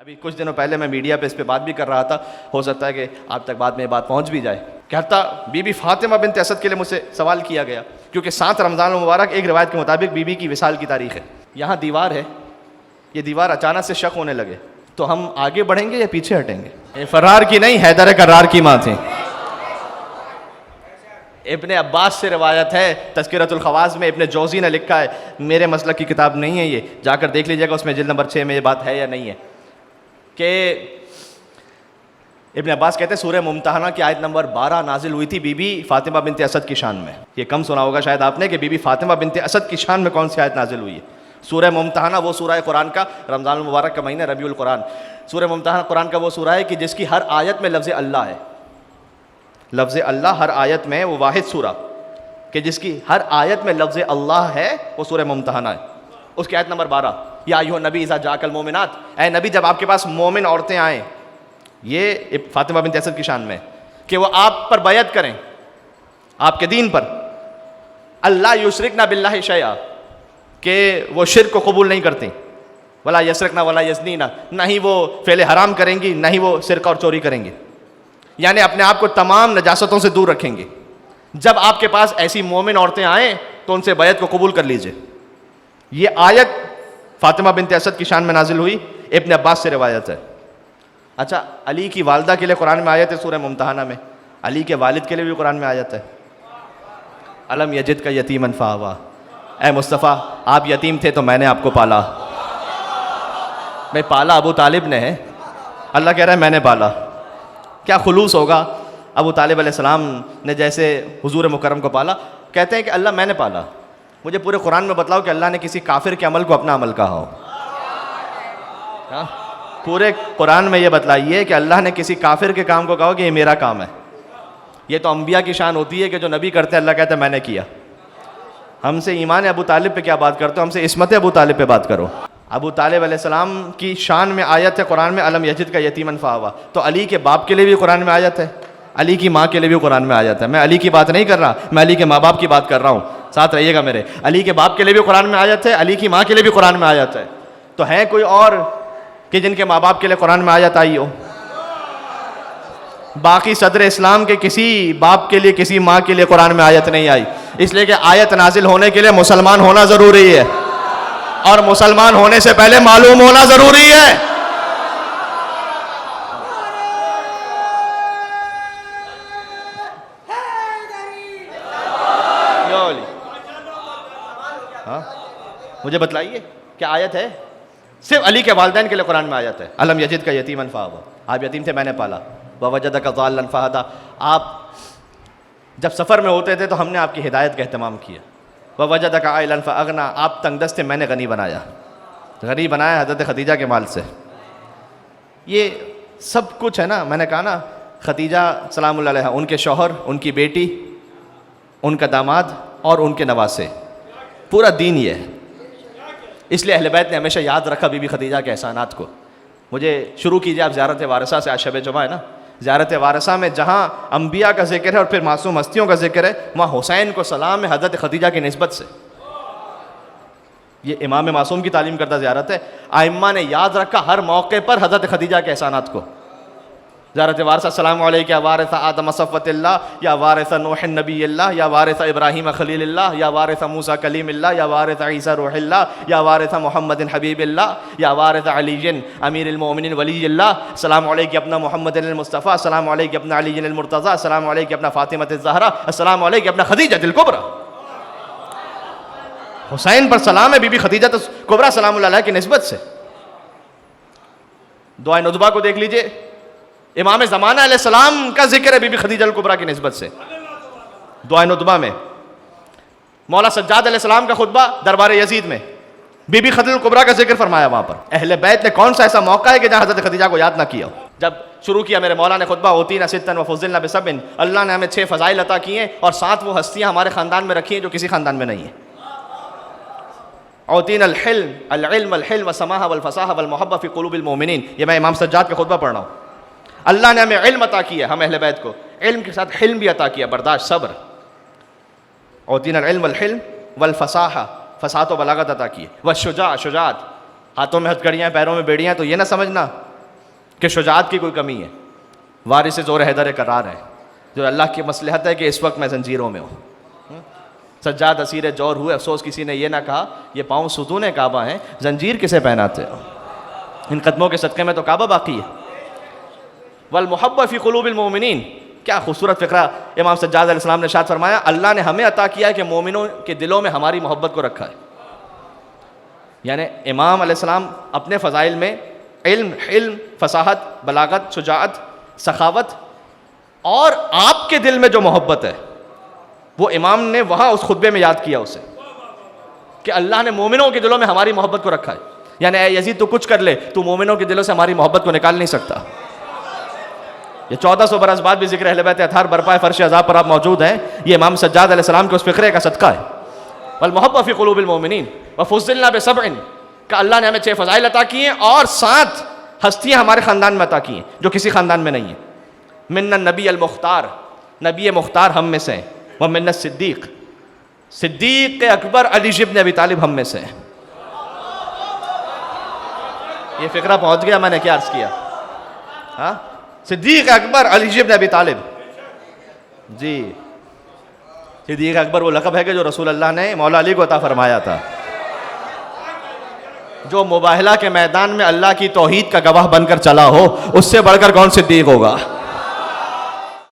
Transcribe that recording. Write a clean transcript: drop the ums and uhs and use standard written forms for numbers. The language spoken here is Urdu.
ابھی کچھ دنوں پہلے میں میڈیا پہ اس پہ بات بھی کر رہا تھا، ہو سکتا ہے کہ آپ تک بعد میں یہ بات پہنچ بھی جائے کہ حتیٰ بی بی فاطمہ بنت اسد کے لیے مجھ سے سوال کیا گیا، کیونکہ 7 رمضان المبارک ایک روایت کے مطابق بی بی کی وصال کی تاریخ ہے۔ یہاں دیوار ہے، یہ دیوار اچانک سے شق ہونے لگے تو ہم آگے بڑھیں گے یا پیچھے ہٹیں گے؟ فرار کی نہیں، حیدر کرار کی ماں تھیں۔ ابن عباس سے روایت ہے، تذکرۃ الخواص میں ابن جوزی نے لکھا ہے، میرے مسلک کی کتاب نہیں ہے، یہ جا کر دیکھ لیجیے گا، اس میں جلد نمبر 6 میں یہ بات ہے یا نہیں ہے، کہ ابن عباس کہتے ہیں سورہ ممتحنہ کی آیت نمبر 12 نازل ہوئی تھی بی بی فاطمہ بنت اسد کی شان میں۔ یہ کم سنا ہوگا شاید آپ نے کہ بی بی فاطمہ بنت اسد کی شان میں کون سی آیت نازل ہوئی ہے۔ سورہ ممتحنہ وہ سورہ قرآن کا، رمضان المبارک کا مہینہ ربیع القرآن، سورہ ممتحنہ قرآن کا وہ سورہ ہے کہ جس کی ہر آیت میں لفظ اللہ ہے، لفظ اللہ ہر آیت میں، وہ واحد سورہ کہ جس کی ہر آیت میں لفظ اللہ ہے، وہ سورہ ممتحنہ ہے۔ اس کی آیت نمبر 12، یا ایھا النبی اذا جاءک المؤمنات، اے نبی جب آپ کے پاس مومن عورتیں آئیں، یہ فاطمہ بنت اسد کی شان میں، کہ وہ آپ پر بیعت کریں، آپ کے دین پر، اللہ یشرکن باللہ شیئا، کہ وہ شرک کو قبول نہیں کرتی، ولا یسرقن ولا یزنین، نہ ہی وہ فعل حرام کریں گی، نہ ہی وہ سرقہ اور چوری کریں گی، یعنی اپنے آپ کو تمام نجاستوں سے دور رکھیں گے۔ جب آپ کے پاس ایسی مومن عورتیں آئیں تو ان سے بیعت کو قبول کر لیجئے۔ یہ آیت فاطمہ بنت اسد کی شان میں نازل ہوئی، ابن عباس سے روایت ہے۔ اچھا، علی کی والدہ کے لیے قرآن میں آیت ہے سورہ ممتحنہ میں، علی کے والد کے لیے بھی قرآن میں آیت ہے، الم یجدک یتیما فآویٰ، اے مصطفیٰ آپ یتیم تھے تو میں نے آپ کو پالا۔ میں پالا ابو طالب نے ہے، اللہ کہہ رہا ہے میں نے پالا۔ کیا خلوص ہوگا ابو طالب علیہ السلام نے جیسے حضور مکرم کو پالا۔ کہتے ہیں کہ اللہ میں نے پالا، مجھے پورے قرآن میں بتلاؤ کہ اللہ نے کسی کافر کے عمل کو اپنا عمل کہا ہو۔ پورے قرآن میں یہ بتلائیے کہ اللہ نے کسی کافر کے کام کو کہا کہ یہ میرا کام ہے۔ یہ تو انبیاء کی شان ہوتی ہے کہ جو نبی کرتے ہیں اللہ کہتا ہے میں نے کیا۔ ہم سے ایمان ابو طالب پہ کیا بات کرتے ہو، ہم سے عصمت ابو طالب پہ بات کرو۔ ابو طالب علیہ السلام کی شان میں آیت ہے قرآن میں، الم یجدک یتیما فآویٰ، تو علی کے باپ کے لیے بھی قرآن میں آیت ہے، علی کی ماں کے لیے بھی قرآن میں آیت ہے۔ میں علی کی بات نہیں کر رہا، میں علی کے ماں باپ کی بات کر رہا ہوں، ساتھ رہیے گا میرے۔ علی کے باپ کے لیے بھی قرآن میں آیت ہے، علی کی ماں کے لیے بھی قرآن میں آیت ہے۔ تو ہے کوئی اور کہ جن کے ماں باپ کے لیے قرآن میں آیت آئی ہو؟ باقی صدر اسلام کے کسی باپ کے لیے، کسی ماں کے لیے قرآن میں آیت نہیں آئی، اس لیے کہ آیت نازل ہونے کے لیے مسلمان ہونا ضروری ہے، اور مسلمان ہونے سے پہلے معلوم ہونا ضروری ہے۔ مجھے بتلائیے کیا آیت ہے؟ صرف علی کے والدین کے لیے قرآن میں آیت ہے، الم یجدک یتیما فآویٰ، آپ یتیم تھے میں نے پالا، ووجدک ضالا فہدیٰ، آپ جب سفر میں ہوتے تھے تو ہم نے آپ کی ہدایت کا اہتمام کیا، ووجدک عائلا فاغنیٰ، آپ تنگ دست تھے میں نے غنی بنایا، غنی بنایا حضرت خدیجہ کے مال سے۔ یہ سب کچھ ہے نا، میں نے کہا نا، خدیجہ سلام اللہ علیہا، ان کے شوہر، ان کی بیٹی، ان کا داماد اور ان کے نواسے، پورا دین یہ ہے۔ اس لیے اہل بیت نے ہمیشہ یاد رکھا بی بی خدیجہ کے احسانات کو۔ مجھے شروع کیجیے آپ زیارت وارثہ سے، آج شب جمعہ ہے نا، زیارت وارثہ میں جہاں انبیاء کا ذکر ہے اور پھر معصوم ہستیوں کا ذکر ہے، وہاں حسین کو سلام ہے حضرت خدیجہ کی نسبت سے۔ یہ امام معصوم کی تعلیم کردہ زیارت ہے۔ ائمہ نے یاد رکھا ہر موقع پر حضرت خدیجہ کے احسانات کو۔ زیارت وارثہ، السلام علیک یا وارث آدم صفوت اللہ، یا وارث نوح نبی اللہ، یا وارث ابراہیم خلیل اللہ، یا وارث موسیٰ کلیم اللہ، یا وارث عیسیٰ روح اللہ، یا وارث محمد حبیب اللہ، یا وارث علی امیر المومنین ولی اللہ، السلام علیک اپنا محمد المصطفیٰ، السلام علیک اپنا علی المرتضیٰ، السلام علیک اپنا فاطمہ الزہرا، السلام علیک اپنا خدیجہ الکبریٰ۔ حسین پر سلام ہے بی بی خدیجہ کبریٰ سلام اللہ علیہ کی نسبت سے۔ دعائے ندبہ کو دیکھ لیجئے، امام زمانہ علیہ السلام کا ذکر ہے بی بی خدیجہ الکبریٰ کی نسبت سے۔ دعائے ندبہ میں مولا سجاد علیہ السلام کا خطبہ دربار یزید میں بی بی خدیجہ الکبریٰ کا ذکر فرمایا۔ وہاں پر اہل بیت نے کون سا ایسا موقع ہے کہ جہاں حضرت خدیجہ کو یاد نہ کیا ہو؟ جب شروع کیا میرے مولا نے خطبہ، اوتینا ستا وفضلنا بسبع، اللہ نے ہمیں 6 فضائل عطا کیے ہیں اور 7 وہ ہستیاں ہمارے خاندان میں رکھی ہیں جو کسی خاندان میں نہیں ہیں۔ اوتینا الحلم، العلم، الحلم والسماحہ والفصاحہ والمحبہ فی قلوب المؤمنین، یہ میں امام سجاد کا خطبہ پڑھ رہا ہوں۔ اللہ نے ہمیں علم عطا کیا، ہم اہل بیت کو علم کے ساتھ حلم بھی عطا کیا، برداشت، صبر۔ اوتینا العلم والحلم والفصاحہ، فصاحت و بلاغت عطا کی، والشجاع، شجاعت، ہاتھوں میں ہتھکڑیاں پیروں میں بیڑیاں، تو یہ نہ سمجھنا کہ شجاعت کی کوئی کمی ہے. وارث زور حیدر قرار ہے, جو اللہ کی مصلحت ہے کہ اس وقت میں زنجیروں میں ہوں. سجاد اسیر جور ہوئے, افسوس کسی نے یہ نہ کہا یہ پاؤں ستون کعبہ ہیں, زنجیر کسے پہناتے ہو, ان قدموں کے صدقے میں تو کعبہ باقی ہے. والمحبہ فی قلوب المومنین, کیا خوبصورت فقرہ امام سجاد علیہ السلام نے ارشاد فرمایا, اللہ نے ہمیں عطا کیا ہے کہ مومنوں کے دلوں میں ہماری محبت کو رکھا ہے. یعنی امام علیہ السلام اپنے فضائل میں علم, حلم, فصاحت, بلاغت, شجاعت, سخاوت, اور آپ کے دل میں جو محبت ہے وہ امام نے وہاں اس خطبے میں یاد کیا اسے, کہ اللہ نے مومنوں کے دلوں میں ہماری محبت کو رکھا ہے. یعنی اے یزید تو کچھ کر لے, تو مومنوں کے دلوں سے ہماری محبت کو نکال نہیں سکتا. یہ 1400 برس بعد بھی ذکر اہل بیت اطہار برپائے فرش عذاب پر آپ موجود ہیں, یہ امام سجاد علیہ السلام کے اس فقرے کا صدقہ ہے. والمحبہ فی قلوب المومنین وفضلنا بسبع, کہ اللہ نے ہمیں 6 فضائل عطا کیے اور 7 ہستیاں ہمارے خاندان میں عطا کی ہیں جو کسی خاندان میں نہیں ہیں. من النبی المختار, نبی مختار ہم میں سے ہیں. ومن الصدیق, صدیق اکبر علی بن ابی طالب ہم میں سے ہیں. یہ فقرہ پہنچ گیا, میں نے کیا عرض کیا؟ ہاں, صدیق اکبر علی بن ابی طالب. جی, صدیق اکبر وہ لقب ہے کہ جو رسول اللہ نے مولا علی کو عطا فرمایا تھا. جو مباہلہ کے میدان میں اللہ کی توحید کا گواہ بن کر چلا ہو, اس سے بڑھ کر کون صدیق ہوگا؟